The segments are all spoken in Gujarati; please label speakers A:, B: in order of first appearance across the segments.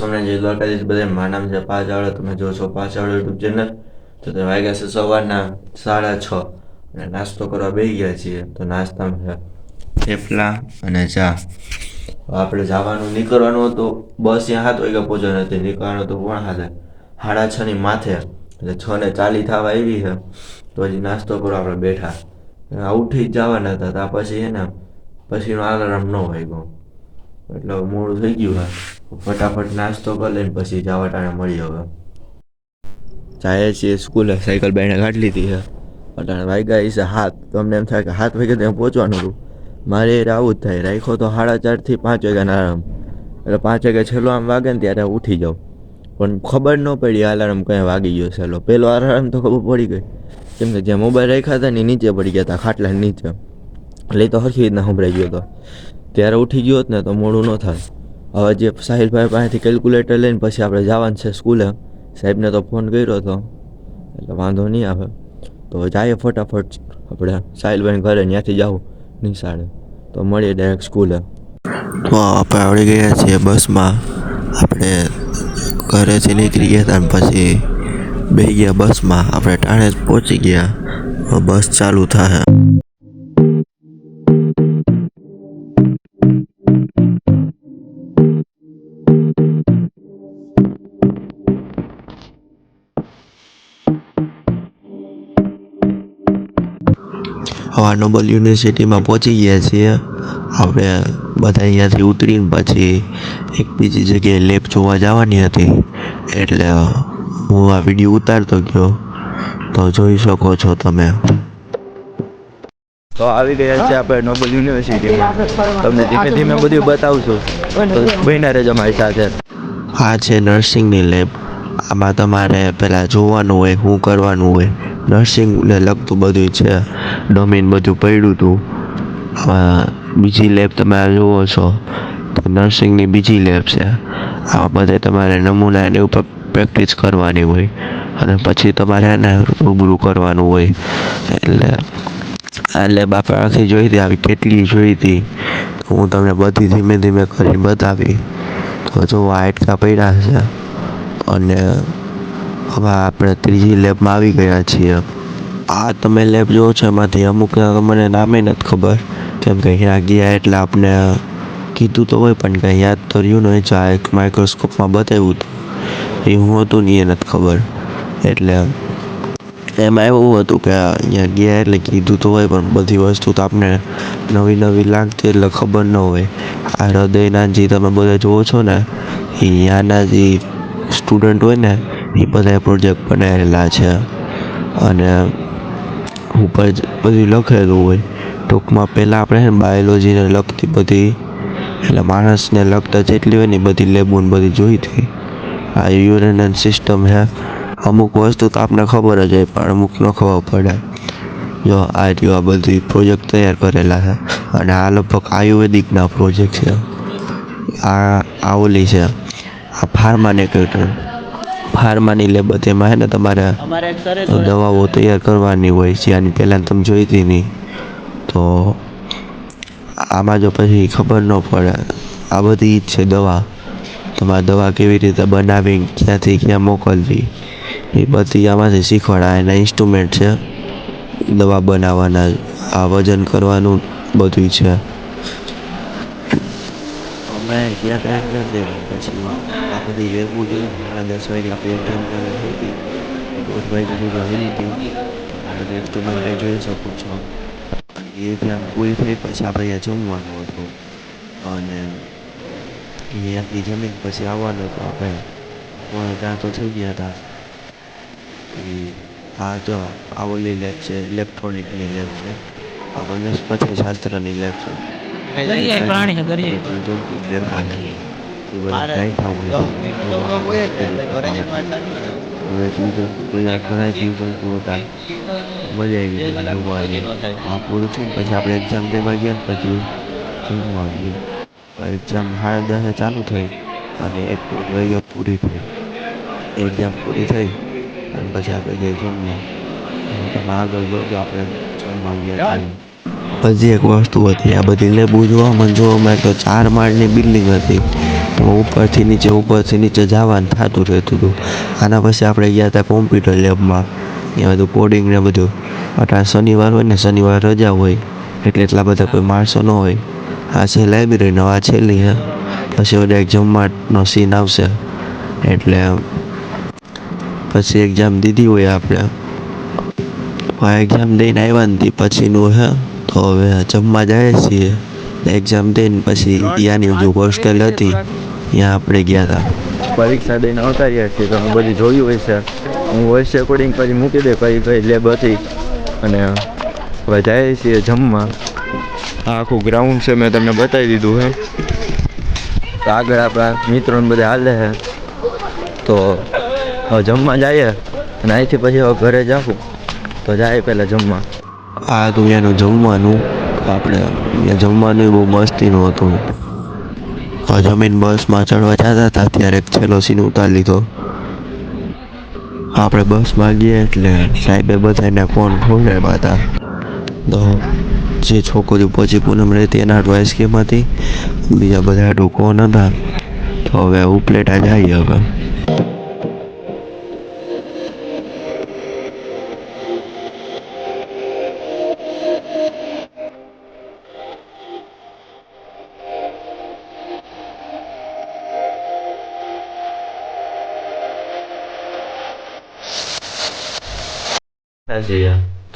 A: સોમનાથ જય દ્વારકાધીશ બધાને. મારું નામ છે પાચાવાળા. તમે જો છો પાચાવાળા યુટ્યુબ ચેનલ. તો તે વાગ્યા છે સવારના 6:30 અને નાસ્તો કરવા બેસી ગયા છીએ. તો નાસ્તામાં છે થેપલા અને ચા. આપણે જવાનું નીકળવાનું હતું, બસ ત્યાં 7 વાગે પહોંચવાની હતી, નીકળવાનું હતું 5:30 6:30 માથે, એટલે 6:40 થવા આવી છે. તો હજી નાસ્તો કરવા આપણે બેઠા, ઉઠી જ જવાના હતા. ત્યાં પછી છે ને પછીનો અલાર્મ ન વાગ્યો, એટલે મોડું થઈ ગયું. ફટાફટ નાસ્તો કરી લઈને પછી જવા ટાણે મળી. હવે જાય છીએ સ્કૂલે, સાયકલ બાઈને કાઢી લીધી છે. અટાણે વાગ્યા છે 7. તો અમને એમ થાય કે 7 વાગે ત્યાં પહોંચવાનું હતું. મારે આવું જ થાય, રાખ્યો તો 4:30 થી 5 વાગ્યાનો આરામ, એટલે 5 વાગે છેલ્લો આમ વાગે ને ત્યારે ઉઠી જાઉં. પણ ખબર ન પડી અલાર્મ કઈ વાગી ગયો છેલ્લો. પહેલો અલાર્મ તો ખબર પડી ગઈ, કેમ કે જ્યાં મોબાઈલ રાખ્યા હતા ને નીચે પડી ગયા હતા, ખાટલા નીચે, એટલે તો સરખી રીતના સંભળાઈ ગયો હતો. ત્યારે ઉઠી ગયો ને તો મોડું ન થાય. હવે જે સાહિલભાઈ પાસેથી કેલ્ક્યુલેટર લઈને પછી આપણે જવાનું છે સ્કૂલે. સાહેબને તો ફોન કર્યો હતો, એટલે વાંધો નહીં આવે. તો જઈએ ફટાફટ આપણે સાહિલભાઈ ઘરે, ત્યાંથી જાઉં નિશાળે. તો મળીએ ડાયરેક્ટ સ્કૂલે. તો આપણે આવડી ગયા છીએ બસમાં. આપણે ઘરેથી નીકળી ગયા હતા, પછી બેસી ગયા બસમાં. આપણે ટાણે જ પહોંચી ગયા. બસ ચાલુ થાય. હવા નોબલ યુનિવર્સિટીમાં પહોંચી ગયા છીએ. આપણે બધા અહીંયાથી ઉતરીને પછી એક બીજી જગ્યાએ લેબ જોવા જવાની હતી, એટલે હું આ વિડીયો ઉતારતો ગયો. તો જોઈ શકો છો તમે. તો આવી ગયા છે આપણે નોબલ યુનિવર્સિટીમાં. તમને ધીમે ધીમે બધું બતાવશું, તો બહેના રહેજો મારી સાથે. આ છે નર્સિંગની લેબ. આમાં તમારે પહેલાં જોવાનું હોય શું કરવાનું હોય. નર્સિંગને લગતું બધું છે, ડોમીન બધું પડ્યું હતું. બીજી લેબ તમે જુઓ છો તો નર્સિંગની બીજી લેબ છે. આમાં બધે તમારે નમૂના એની ઉપર પ્રેક્ટિસ કરવાની હોય, અને પછી તમારે એને રૂબરૂ કરવાનું હોય. એટલે આ લેબ આપણે આખી જોઈ હતી, આવી કેટલી જોઈ હતી, હું તમને બધી ધીમે ધીમે કરીને બતાવી. તો જો હાડકા પડ્યા છે. અને હવે આપણે ત્રીજી લેબમાં આવી ગયા છીએ. આ તમે લેબ જોવો છો એમાંથી અમુક મને નામે નથી ખબર, કેમ કે અહીંયા ગયા એટલે આપણે કીધું તો હોય પણ કંઈ યાદ તો રહ્યું નહીં. જો આ એક માઇક્રોસ્કોપમાં બતાવ્યું હતું, એ હું હતું ને એ નથી ખબર. એટલે એમાં એવું હતું કે અહીંયા ગયા એટલે કીધું તો હોય, પણ બધી વસ્તુ તો આપણે નવી નવી લાગતી એટલે ખબર ન હોય. આ હૃદયના જે તમે બધા જોવો છો ને, એ ત્યાંના જે સ્ટુડન્ટ હોય ને, એ બધા પ્રોજેક્ટ બનાવેલા છે. અને ઉપર બધું લખેલું હોય. ટૂંકમાં પહેલાં આપણે બાયોલોજીને લગતી બધી, એટલે માણસને લગતા જેટલી હોય ને એ બધી લેબો ને બધી જોઈ હતી. આ યુરેનલ સિસ્ટમ છે. અમુક વસ્તુ તો આપણે ખબર જ હોય, પણ અમુક ન ખબર પડે. જો આ રહ્યું, આ બધી પ્રોજેક્ટ તૈયાર કરેલા છે. અને આ લગભગ આયુર્વેદિકના પ્રોજેક્ટ છે. આ ઓલી છે, આ ફાર્માનેકેટર. ફાર્માની લેબ હતી, એમાં છે ને તમારે દવાઓ તૈયાર કરવાની હોય છે. આની પહેલાં તમે જોઈ હતી નહીં. તો આમાં જો પછી ખબર ન પડે, આ બધી જ છે દવા. તમારે દવા કેવી રીતે બનાવી, ક્યાંથી ક્યાં મોકલવી, એ બધી આમાંથી શીખવાડે. એના ઇન્સ્ટ્રુમેન્ટ છે દવા બનાવવાના, આ વજન કરવાનું બધું છે. અમે ત્યાં કાંઈ નથી, પછી આ બધી લેબુ જોઈ. 10 વાગે આપણે એક્ઝામ થઈ હતી, 1 વાગે સુધી આવી હતી. આ બધી ઇન્સ્ટ્રુમેન્ટ જોઈ શકો છો. એ એક્ઝામ પૂરી થઈ પછી આપણે અહીંયા જમવાનું હતું, અને અહીંયાથી જમીન પછી આવવાનું હતું. આપણે ત્યાં તો થઈ ગયા હતા. હા જો આ ઓલી લેબ છે, ઇલેક્ટ્રોનિકની લેબ છે. આ વનસ્પતિ શાસ્ત્રની લેબ છે. મજા આવી. આ પૂરું થયું પછી આપણે એક્ઝામ દેવા ગયા. પછી એક્ઝામ 10:30 ચાલુ થઈ અને 1 વાગ્યે પૂરી થઈ. એક્ઝામ પૂરી થઈ અને પછી આપણે ગયા જમવા. તમે આગળ જોજો, આપણે જમવા ગયા હતા. હજી એક વસ્તુ હતી, આ બધી લેબુ જોવામાં તો 4 માળની બિલ્ડિંગ હતી. ઉપરથી નીચે જવાનું થતું રહેતું હતું. આના પછી આપણે ગયા હતા કોમ્પ્યુટર લેબમાં. ત્યાં બધું કોડિંગ ને બધું. અત્યારે શનિવાર હોય ને, શનિવાર રજા હોય એટલે એટલા બધા કોઈ માણસો ન હોય. આ છે લાઇબ્રેરીનો, આ છેલ્લી છે. પછી ઓલા એક જમવાનો સીન આવશે એટલે પછી એક્ઝામ દીધી હોય આપણે. એક્ઝામ દઈને આવ્યા ને પછીનું હે તો હવે જમવા જાય છીએ. એક્ઝામ દઈને પછી ત્યાંની જે હોસ્ટેલ હતી ત્યાં આપણે ગયા હતા. પરીક્ષા દઈને આવતા રહ્યા છીએ. તમે બધી જોયું હોય છે. હું વોઇસ રેકોર્ડિંગ કરી મૂકી દે કઈ લેબ હતી. અને હવે જાય છીએ જમવા. આ આખું ગ્રાઉન્ડ છે, મેં તમને બતાવી દીધું હે. તો આગળ આપણા મિત્રોને બધા હાલે છે. તો હવે જમવા જઈએ અને અહીંથી પછી હવે ઘરે જાઉં તો જાય પહેલાં જમવા. આ હતું એનું જમવાનું. આપણે ત્યાં જમવાનું બહુ મસ્તીનું હતું. જમીન બસમાં ચડવા જતા હતા ત્યારે એક છેલ્લો સીન ઉતારી લીધો. આપણે બસમાં ગયા એટલે સાહેબે બધાને ફોન ખોલાવ્યા હતા. તો જે છોકરીઓ પછી પૂનમ રહેતી એના હાટુ આઈસ્ક્રીમ હતી, બીજા બધા હાટુ કોન હતા. તો હવે ઉપલેટા જઈએ હવે.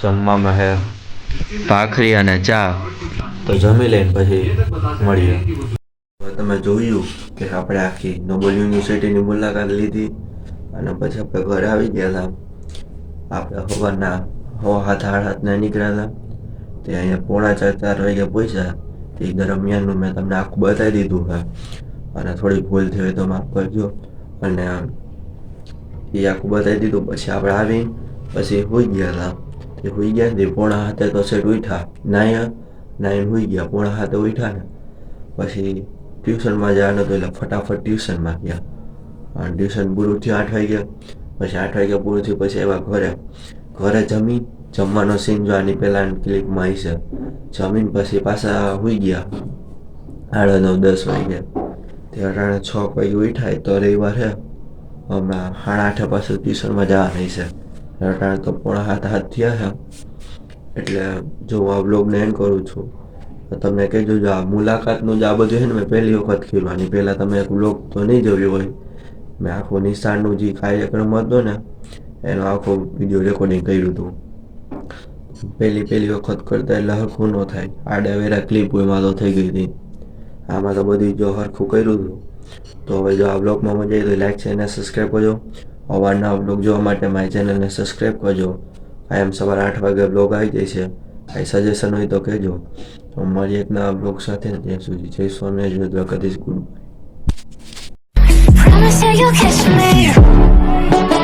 A: જમવામાં હે ભાખરી અને ચા. તો જમી લઈને પછી મળીએ. તમે જોયું કે આપણે આખી નોબલ યુનિવર્સિટીની મુલાકાત લીધી અને પછી આપણે ઘરે આવી ગયા હતા. આપણે સવારના 7:30 નીકળ્યા હતા. તે અહીંયા 3:45 વાગે પહોંચ્યા. તે દરમિયાનનું મેં તમને આખું બતાવી દીધું છે. અને થોડી ભૂલ થઈ હોય તો માફ કરજો. અને એ આખું બતાવી દીધું. પછી આપણે આવી પછી હોઈ ગયા હતા. તે હોઈ ગયા ને 7:30 તો સેટ ઉઠ્યા. નાઈને હોઈ ગયા. 7:30 ઉઠ્યા ને પછી ટ્યુશનમાં જવાનું હતું એટલે ફટાફટ ટ્યુશનમાં ગયા. અને ટ્યુશન પૂરું થયું 8 વાગે. પછી 8 વાગે પૂરું થયું પછી આવ્યા ઘરે જમવાનો સીન જો આની પહેલાંની ક્લિપમાં આવી છે. જમીન પછી પાછા હોઈ ગયા 9:30 વાગે. તે અટાણે 6 વાગે ઉઠાય તો રવિવાર છે. હમણાં 8:30 પાછું ટ્યુશનમાં જવાની છે. અટાણે તો 7:45 થયા છે. એટલે જો હું આ બ્લોગને એન્ડ કરું છું તો તમને કહેજો જો આ મુલાકાતનું જ આ બધું છે ને મેં પહેલી વખત કર્યું. આની પહેલાં તમે એક બ્લોગ તો નહીં જોયું હોય. મેં આખો નિશાળનું જે કાર્યક્રમ હતો ને એનો આખો વિડીયો રેકોર્ડિંગ કર્યું હતું. પહેલી વખત કરતાં એટલે હરખું ન થાય. આડાવેરા ક્લિપ એમાં તો થઈ ગઈ હતી. આમાં તો બધું જો હરખું કર્યું હતું. તો હવે જો આ બ્લોગમાં મજા આવી તો લાઈક છે અને સબસ્ક્રાઈબ કરજો. અવારનવાર બ્લોગ જોવા માટે મારી ચેનલને સબસ્ક્રાઈબ કરજો. કાયમ સવારે 8 વાગે બ્લોગ આવી જાય છે. કાંઈ સજેશન હોય તો કહેજો. તો મારી એક નવા બ્લોગ સાથે ત્યાં સુધી જય સ્વામિનારાયણ, જય દ્વારકાધીશ, ગુડ બાય.